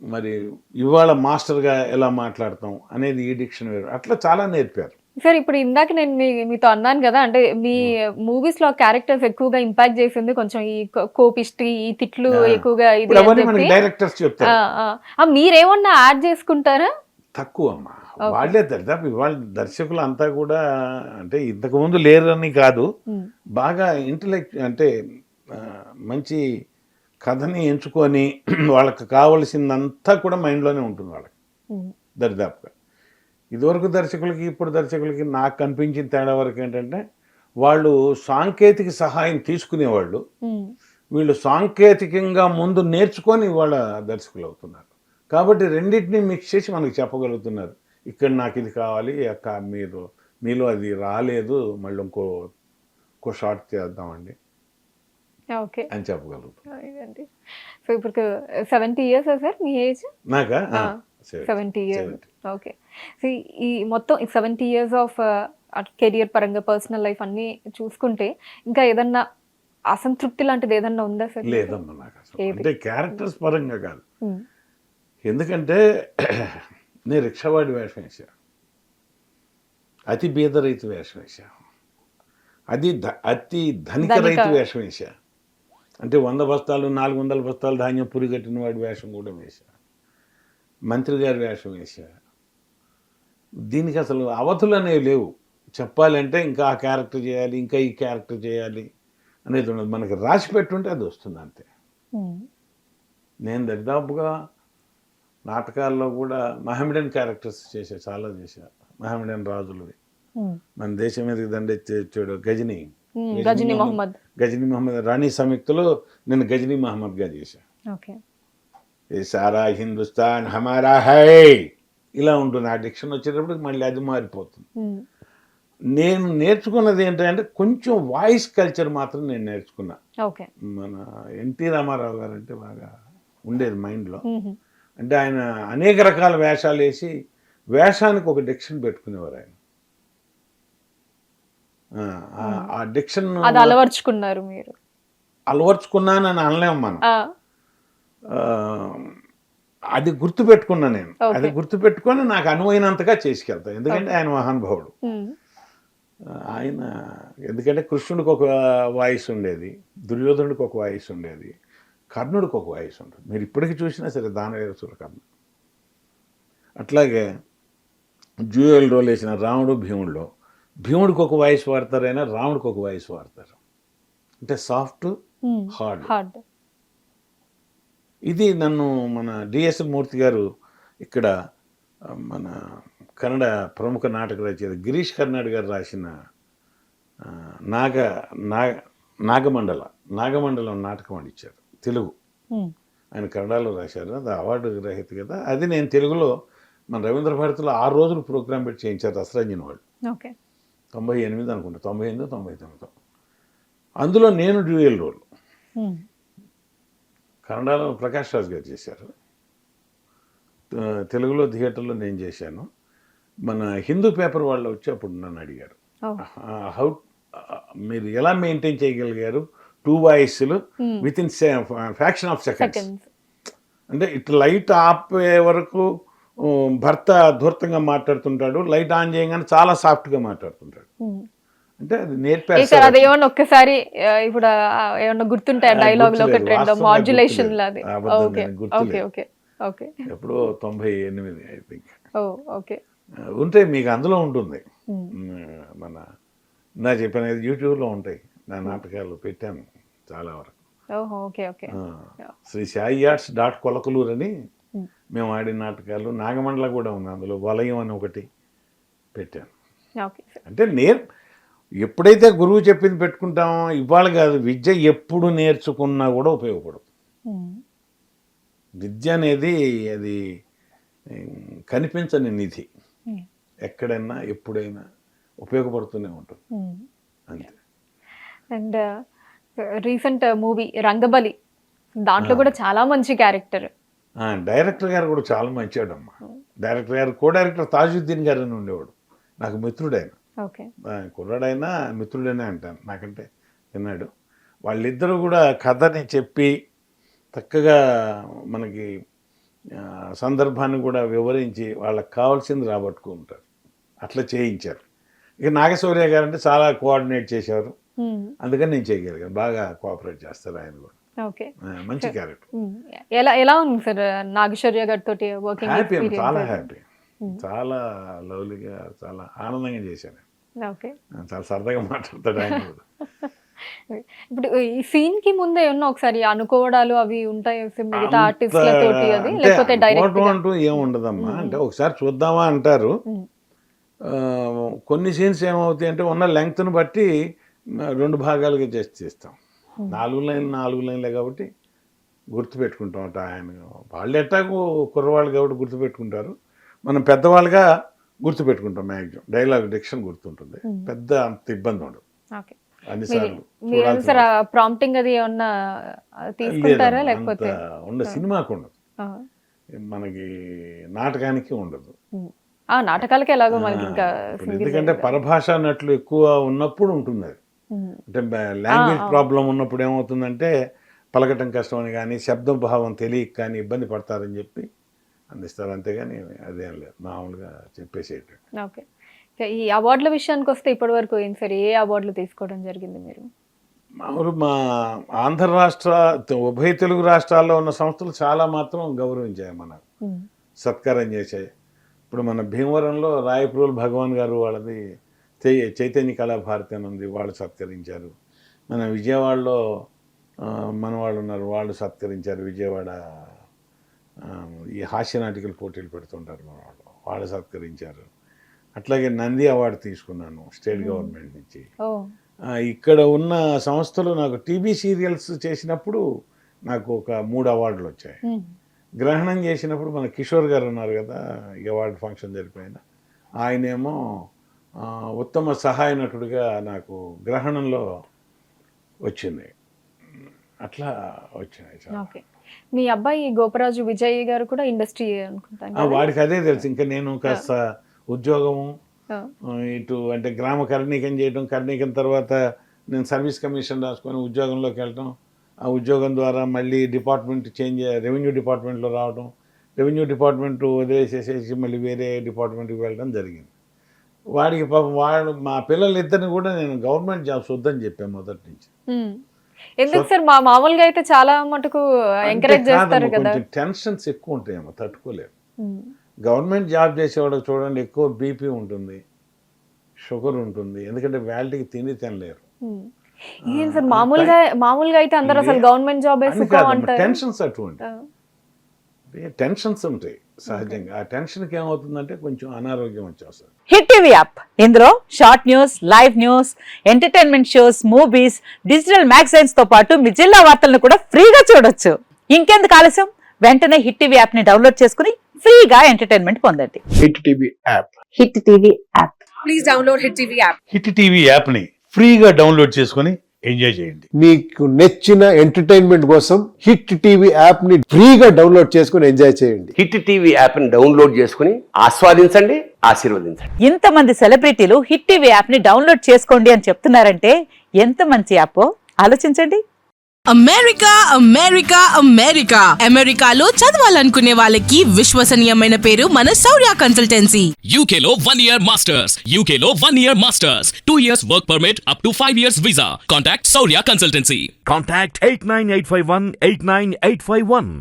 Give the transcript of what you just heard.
మరి ఇవాళ మాస్టర్గా ఎలా మాట్లాడతాం అనేది ఈ డిక్షన్ వేరు, అట్లా చాలా నేర్పారు. సార్ ఇప్పుడు ఇందాక నేను మీతో అన్నాను కదా, అంటే మీ మూవీస్ లో క్యారెక్టర్స్ ఎక్కువగా ఇంపాక్ట్ చేసింది కొంచెం ఈ కోపిష్టి, ఈ తిట్లు ఎక్కువగా ఇది ఇప్పుడు అని అవన్నీ చెప్పి. మనకి డైరెక్టర్స్ చెప్తారు. మీరేమన్నా యాడ్ చేసుకుంటారా? తక్కువ అమ్మా, వాళ్ళే దరిదాపు ఇవాళ దర్శకులు అంతా కూడా అంటే ఇంతకుముందు లేరని కాదు, బాగా ఇంటలెక్ట్ అంటే మంచి కథని ఎంచుకొని వాళ్ళకి కావలసిందంతా కూడా మైండ్లోనే ఉంటుంది వాళ్ళకి దరిదాపుగా. ఇదివరకు దర్శకులకి ఇప్పుడు దర్శకులకి నాకు కనిపించిన తేడా వరకు ఏంటంటే, వాళ్ళు సాంకేతిక సహాయం తీసుకునేవాళ్ళు, వీళ్ళు సాంకేతికంగా ముందు నేర్చుకొని వాళ్ళ దర్శకులు అవుతున్నారు. కాబట్టి రెండింటినీ మిక్స్ చేసి మనకు చెప్పగలుగుతున్నారు, ఇక్కడ నాకు ఇది కావాలి అక్క, మీలో అది రాలేదు, మళ్ళీ ఇంకో షార్ట్ చేద్దామండి ఓకే అని చెప్పగలుగుతాం. సో ఇప్పుడు 70 years సార్ మీ ఏజ్? నాకా 70 years. ఓకే. సో ఈ మొత్తం 70 years ఆఫ్ కెరియర్ పరంగా పర్సనల్ లైఫ్ అన్నీ చూసుకుంటే ఇంకా ఏదన్నా అసంతృప్తి లాంటిది ఏదన్నా ఉందా సార్? లేదమ్మా, నాకు అసలు అంటే క్యారెక్టర్స్ పరంగా కాదు. ఎందుకంటే నేను రిక్షావాడి వేషం వేసా, అతి బీద రైతు వేషం వేసా, అతి ధనిక రైతు వేషం వేసా, అంటే 100 బస్తాలు 400 బస్తాలు ధాన్యం పురిగట్టిన వాడి వేషం కూడా వేసా, మంత్రి గారి వేషం వేసా. దీనికి అసలు అవధులు అనేవి లేవు. చెప్పాలంటే ఇంకా ఆ క్యారెక్టర్ చేయాలి, ఇంకా ఈ క్యారెక్టర్ చేయాలి అనేది ఉండదు. మనకి రాసి పెట్టుంటే అది వస్తుంది అంతే. నేను దాదాపుగా నాటకాల్లో కూడా మహమ్మడన్ క్యారెక్టర్స్ చేశా, చాలా చేశా. మహమ్మడన్ రాజులవి, మన దేశం మీదకి దండెచ్చాడు గజనీ మహమ్మద్ రాణి సంయుక్తలో నేను గజనీ మహమ్మద్గా చేశా. ఏ సారా హిందుస్థాన్ హమారా హై ఇలా ఉంటుంది. ఆ డిక్షన్ వచ్చేటప్పటికి మళ్ళీ అది మారిపోతుంది. నేను నేర్చుకున్నది ఏంటంటే కొంచెం వాయిస్ కల్చర్ మాత్రం నేను నేర్చుకున్నా. మన ఎన్టీ రామారావు గారు అంటే బాగా ఉండేది మైండ్లో. అంటే ఆయన అనేక రకాల వేషాలు వేసి వేషానికి ఒక డిక్షన్ పెట్టుకునేవారు ఆయన. ఆ డిక్షన్ అలవర్చుకున్నారు మీరు? అలవర్చుకున్నానని అనలేము మనం, అది గుర్తుపెట్టుకున్నా నేను. అది గుర్తుపెట్టుకొని నాకు అనువైనంతగా చేసుకెళ్తాను, ఎందుకంటే ఆయన మహానుభావుడు. ఆయన ఎందుకంటే కృష్ణుడికి ఒక వాయిస్ ఉండేది, దుర్యోధనుడికి ఒక వాయిస్ ఉండేది, కర్ణుడికి ఒక వాయిస్ ఉంటుంది. మీరు ఇప్పటికీ చూసినా సరే దానవేరసుల కర్ణ. అట్లాగే డ్యూయల్ రోల్ వేసిన రాముడు భీముడిలో భీముడికి ఒక వాయిస్ వాడతారైనా రాముడికి ఒక వాయిస్ వాడతారు. అంటే సాఫ్ట్ హార్డ్. ఇది నన్ను మన డిఎస్ మూర్తి గారు ఇక్కడ మన కన్నడ ప్రముఖ నాటక రచయిత గిరీష్ కర్నాడ్ గారు రాసిన నాగమండలం నాటకం అని ఇచ్చారు, తెలుగు. ఆయన కన్నడలో రాశారు, అది అవార్డు గ్రహీత కదా. అది నేను తెలుగులో మన రవీంద్ర భారతిలో 6 రోజులు ప్రోగ్రాం పెట్టి చేయించారు రసరంజన్ వాళ్ళు. 98 అనుకుంటా, 98, 99. అందులో నేను డ్యూయల్ రోల్. కన్నడలో ప్రకాష్ రాజ్ గారు చేశారు, తెలుగులో థియేటర్లో నేను చేశాను. మన హిందూ పేపర్ వాళ్ళు వచ్చి అప్పుడు నన్ను అడిగారు, మీరు ఎలా మెయింటైన్ చేయగలిగారు 2 వాయిస్లు within fraction of seconds. అంటే ఇట్లా లైట్ ఆపే వరకు భర్త ధూర్తంగా మాట్లాడుతుంటాడు, లైట్ ఆన్ చేయగానే చాలా సాఫ్ట్గా మాట్లాడుతుంటాడు. అంటే అది నేర్పారు. అది ఏమన్నా ఒక్కసారి ఇప్పుడు ఏమన్నా గుర్తుంటాయి డైలాగ్ లో ఒకటి రెండు మాడ్యులేషన్ లాది? ఎప్పుడో 98 ఐ థింక్. ఉంటే మీకు అందులో ఉంటుంది. మన నా చెప్పిన యూట్యూబ్లో ఉంటాయి, నా నాటకాలు పెట్టాను చాలా వరకు. శ్రీ సాయి ఆర్ట్స్ .కొలకలూరు అని మేము ఆడిన నాటకాలు, నాగమండల కూడా ఉంది అందులో, వలయం అని ఒకటి పెట్టాను. అంటే ఎప్పుడైతే గురువు చెప్పింది పెట్టుకుంటామో, ఇవాళ కాదు, విద్య ఎప్పుడు నేర్చుకున్నా కూడా ఉపయోగపడదు. విద్య అనేది అది కనిపించని నిధి, ఎక్కడైనా ఎప్పుడైనా ఉపయోగపడుతూనే ఉంటుంది అంతే. అండ్ రీసెంట్ మూవీ రంగబలి, దాంట్లో కూడా చాలా మంచి క్యారెక్టర్. డైరెక్టర్ గారు కూడా చాలా మంచివాడమ్మా. డైరెక్టర్ గారు కో డైరెక్టర్ తాజుద్దీన్ గారు అని ఉండేవాడు, నాకు మిత్రుడైన. కుర్రాడైనా మిత్రుడైనా అంటాను, నాకంటే విన్నాడు. వాళ్ళిద్దరూ కూడా కథని చెప్పి చక్కగా మనకి సందర్భాన్ని కూడా వివరించి వాళ్ళకి కావాల్సింది రాబట్టుకుంటారు. అట్లా చేయించారు. ఇక నాగశౌర్య గారు అంటే చాలా కోఆర్డినేట్ చేశారు, అందుకని నేను చేయగలిగాను. బాగా కోఆపరేట్ చేస్తారు ఆయన కూడా. ఓకే, మంచి క్యారెక్టర్. ఎలా ఉంది సార్ నాగశౌర్య గారితో వర్కింగ్? హ్యాపీ, చాలా హ్యాపీ, చాలా లవ్లీగా, చాలా ఆనందంగా చేశాను. ఓకే, చాలా సరదాగా మాట్లాడతాడు ఆయన కూడా. ఇప్పుడు ఈ సీన్ కి ముందే ఏమన్నా ఒకసారి అనుకోవడాలు అవి ఉంటాయి మిగతా ఆర్టిస్టులతోటి, అది లేకపోతే డైరెక్ట్ అంటూ ఏముండదమ్మా, అంటే ఒకసారి చూద్దామా అంటారు. కొన్ని సీన్స్ ఏమవుతాయి అంటే ఉన్న లెంగ్త్ను బట్టి 2 భాగాలుగా చేస్తాం. 4 లైన్లే కాబట్టి గుర్తుపెట్టుకుంటాం అట. ఆయన వాళ్ళు ఎట్టాకు కుర్రవాళ్ళు కాబట్టి గుర్తుపెట్టుకుంటారు, మనం పెద్దవాళ్ళుగా గుర్తుపెట్టుకుంటాం. మ్యాక్సిమం డైలాగ్ డిక్షన్ గుర్తుంటుంది, పెద్ద అంత ఇబ్బంది ఉండదు. సార్ ప్రాంప్టింగ్ అది ఏమన్నా తీసుకుంటారా లేకపోతే ఉండదు? సినిమాకు ఉండదు, మనకి నాటకానికి ఉండదు. నాటకాలకి ఎలాగో మనకి ఇంకా ఎందుకంటే పరభాష నటులు ఎక్కువ ఉన్నప్పుడు ఉంటుంది అది. అంటే లాంగ్వేజ్ ప్రాబ్లం ఉన్నప్పుడు ఏమవుతుందంటే పలకటం కష్టం అని కానీ శబ్ద భావం తెలియక కానీ ఇబ్బంది పడతారని చెప్పి అందిస్తారు, అంతేగాని అదేం లేదు, మామూలుగా చెప్పేసేటట్టు. ఓకే, ఈ అవార్డుల విషయానికి వస్తే ఇప్పటి వరకు ఏం సార్ ఏ అవార్డులు తీసుకోవడం జరిగింది మీరు? మామూలు మా ఆంధ్ర రాష్ట్ర, ఉభయ తెలుగు రాష్ట్రాల్లో ఉన్న సంస్థలు చాలా మాత్రం గౌరవించాయి, మనకు సత్కారం చేశాయి. ఇప్పుడు మన భీమవరంలో రాయప్రోలు భగవాన్ గారు వాళ్ళది చైతన్య కళాభారతి అని ఉంది, వాళ్ళు సత్కరించారు. మన విజయవాడలో మన వాళ్ళు ఉన్నారు, వాళ్ళు సత్కరించారు. విజయవాడ ఈ హాస్యనాటికల పోటీలు పెడుతుంటారు మన వాళ్ళు సత్కరించారు. అట్లాగే నంది అవార్డు తీసుకున్నాను స్టేట్ గవర్నమెంట్ నుంచి. ఇక్కడ ఉన్న సంస్థలు నాకు టీవీ సీరియల్స్ చేసినప్పుడు నాకు ఒక 3 అవార్డులు వచ్చాయి. గ్రహణం చేసినప్పుడు మన కిషోర్ గారు ఉన్నారు కదా, ఈ అవార్డు ఫంక్షన్ జరిపోయిన ఆయనేమో ఉత్తమ సహాయ నటుడిగా నాకు గ్రహణంలో వచ్చింది. అట్లా వచ్చినాయి. మీ అబ్బాయి గోపరాజు విజయ్ గారు కూడా ఇండస్ట్రీ అనుకుంటాను, వాడికి అదే తెలుసు. ఇంకా నేను కాస్త ఉద్యోగము ఇటు అంటే గ్రామ కర్ణీకం చేయడం, కర్ణీకం తర్వాత నేను సర్వీస్ కమిషన్ రాసుకొని ఉద్యోగంలోకి వెళ్ళటం, ఆ ఉద్యోగం ద్వారా మళ్ళీ డిపార్ట్మెంట్ చేంజ్, రెవెన్యూ డిపార్ట్మెంట్లో రావడం, రెవెన్యూ డిపార్ట్మెంట్ వదిలేసేసేసి మళ్ళీ వేరే డిపార్ట్మెంట్కి వెళ్ళడం జరిగింది. వాడికి పాపం మా పిల్లలిద్దరిని కూడా నేను గవర్నమెంట్ జాబ్స్ వద్దని చెప్పాను మొదటి నుంచి. ఎందుకు సార్? మామూలుగా అయితే చాలా మటుకు ఎంకరేజ్ చేస్తారు కదా. టెన్షన్స్ ఎక్కువ ఉంటాయేమో, తట్టుకోలేరు. గవర్నమెంట్ జాబ్ చేసేవాళ్ళకి చూడండి ఎక్కువ బీపీ ఉంటుంది, షుగర్ ఉంటుంది, ఎందుకంటే వ్యాలిటీకి తిండి తినలేరు. మామూలుగా అయితే అందరూ అసలు గవర్నమెంట్ జాబ్ టెన్షన్స్ అటువంటి టెన్షన్స్ ఉంటాయి సహజంగా. ఆ టెన్షన్కి ఏమవుతుందంటే కొంచెం అనారోగ్యం వచ్చేస్తుంది. హిట్ టీవీ యాప్, ఇందులో short news, live news, entertainment shows, movies, digital magazines తో పాటు మీ జిల్లా వార్తలను కూడా ఫ్రీగా చూడొచ్చు. ఇంకెందుకు ఆలస్యం, వెంటనే హిట్ టీవీ యాప్ ని డౌన్లోడ్ చేసుకుని ఫ్రీగా ఎంటర్టైన్మెంట్ పొందండి. Hit TV app, hit TV app, please download hit TV app. Hit TV app ని ఫ్రీగా డౌన్లోడ్ చేసుకుని ఎంజాయ్ చేయండి. మీకు నచ్చిన ఎంటర్టైన్మెంట్ కోసం హిట్ టీవీ యాప్ ని ఫ్రీగా డౌన్లోడ్ చేసుకుని ఎంజాయ్ చేయండి. హిట్ టీవీ యాప్ ని డౌన్లోడ్ చేసుకుని ఆస్వాదించండి, ఆశీర్వదించండి. ఇంతమంది సెలబ్రిటీలు హిట్ టీవీ యాప్ ని డౌన్లోడ్ చేసుకోండి అని చెప్తున్నారంటే ఎంత మంచి యాప్ ఆలోచించండి. అమెరికా అమెరికా అమెరికా అమెరికాలో చదవాలనుకునే వాళ్ళకి విశ్వసనీయమైన పేరు మన శౌర్య కన్సల్టెన్సీ. UK లో 1 year masters, UK లో 1 year masters, 2 years work permit up to 5 years visa. Contact Saurya Consultancy. Contact 89851 89851.